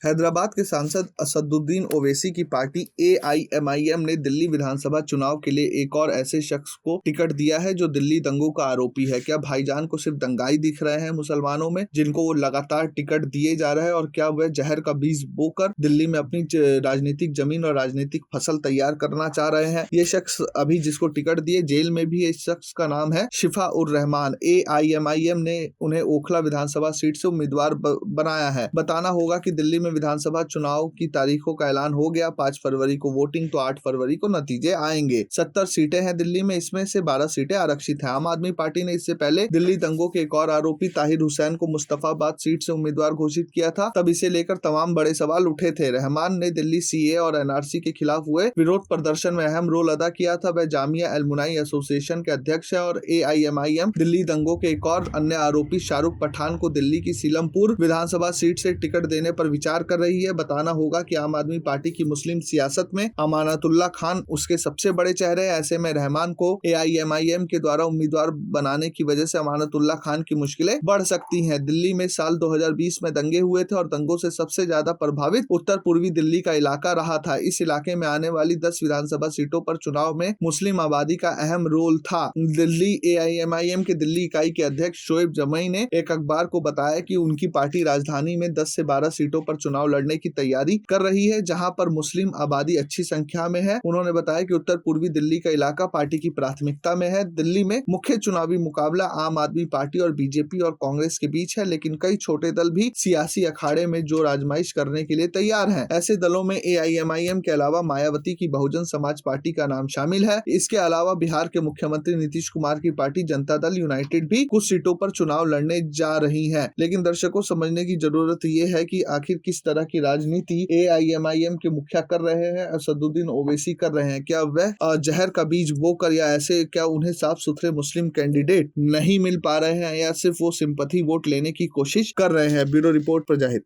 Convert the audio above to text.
हैदराबाद के सांसद असदुद्दीन ओवैसी की पार्टी एआईएमआईएम ने दिल्ली विधानसभा चुनाव के लिए एक और ऐसे शख्स को टिकट दिया है जो दिल्ली दंगों का आरोपी है। क्या भाईजान को सिर्फ दंगाई दिख रहे हैं मुसलमानों में, जिनको वो लगातार टिकट दिए जा रहे हैं, और क्या वह जहर का बीज बोकर दिल्ली में अपनी राजनीतिक जमीन और राजनीतिक फसल तैयार करना चाह रहे हैं? ये शख्स अभी जिसको टिकट दिए जेल में भी है। इस शख्स का नाम है शिफा उर रहमान। एआईएमआईएम ने उन्हें ओखला विधानसभा सीट से उम्मीदवार बनाया है। बताना होगा कि दिल्ली में विधानसभा चुनाव की तारीखों का ऐलान हो गया। 5 फरवरी को वोटिंग तो 8 फरवरी को नतीजे आएंगे। 70 सीटें हैं दिल्ली में, इसमें से 12 सीटें आरक्षित हैं। आम आदमी पार्टी ने इससे पहले दिल्ली दंगों के एक और आरोपी ताहिर हुसैन को मुस्तफाबाद सीट से उम्मीदवार घोषित किया था। तब इसे लेकर तमाम बड़े सवाल उठे थे। रहमान ने दिल्ली सीए और एनआरसी के खिलाफ हुए विरोध प्रदर्शन में अहम रोल अदा किया था। वह जामिया अलमुनाई एसोसिएशन के अध्यक्ष है। और एआईएमआईएम दिल्ली दंगों के एक और अन्य आरोपी शाहरुख पठान को दिल्ली की सीलमपुर विधानसभा सीट से टिकट देने पर विचार कर रही है। बताना होगा कि आम आदमी पार्टी की मुस्लिम सियासत में अमानतुल्लाह खान उसके सबसे बड़े चेहरे हैं। ऐसे में रहमान को एआईएमआईएम के द्वारा उम्मीदवार बनाने की वजह से अमानतुल्लाह खान की मुश्किलें बढ़ सकती हैं। दिल्ली में साल 2020 में दंगे हुए थे और दंगों से सबसे ज्यादा प्रभावित उत्तर पूर्वी दिल्ली का इलाका रहा था। इस इलाके में आने वाली 10 विधानसभा सीटों पर चुनाव में मुस्लिम आबादी का अहम रोल था। दिल्ली एआईएमआईएम के दिल्ली इकाई के अध्यक्ष शोएब जमई ने एक अखबार को बताया कि उनकी पार्टी राजधानी में 10 से 12 सीटों पर चुनाव लड़ने की तैयारी कर रही है, जहां पर मुस्लिम आबादी अच्छी संख्या में है। उन्होंने बताया कि उत्तर पूर्वी दिल्ली का इलाका पार्टी की प्राथमिकता में है। दिल्ली में मुख्य चुनावी मुकाबला आम आदमी पार्टी और बीजेपी और कांग्रेस के बीच है, लेकिन कई छोटे दल भी सियासी अखाड़े में जोर आजमाइश करने के लिए तैयार हैं। ऐसे दलों में एआईएमआईएम के अलावा मायावती की बहुजन समाज पार्टी का नाम शामिल है। इसके अलावा बिहार के मुख्यमंत्री नीतीश कुमार की पार्टी जनता दल यूनाइटेड भी कुछ सीटों पर चुनाव लड़ने जा रही है। लेकिन दर्शकों, समझने की जरूरत यह है कि आखिर किस तरह की राजनीति एआईएमआईएम के मुखिया कर रहे हैं, असदुद्दीन ओवैसी कर रहे हैं। क्या वह जहर का बीज बोकर, या ऐसे क्या उन्हें साफ सुथरे मुस्लिम कैंडिडेट नहीं मिल पा रहे हैं, या सिर्फ वो सिंपैथी वोट लेने की कोशिश कर रहे हैं? Bureau report प्रजाहित।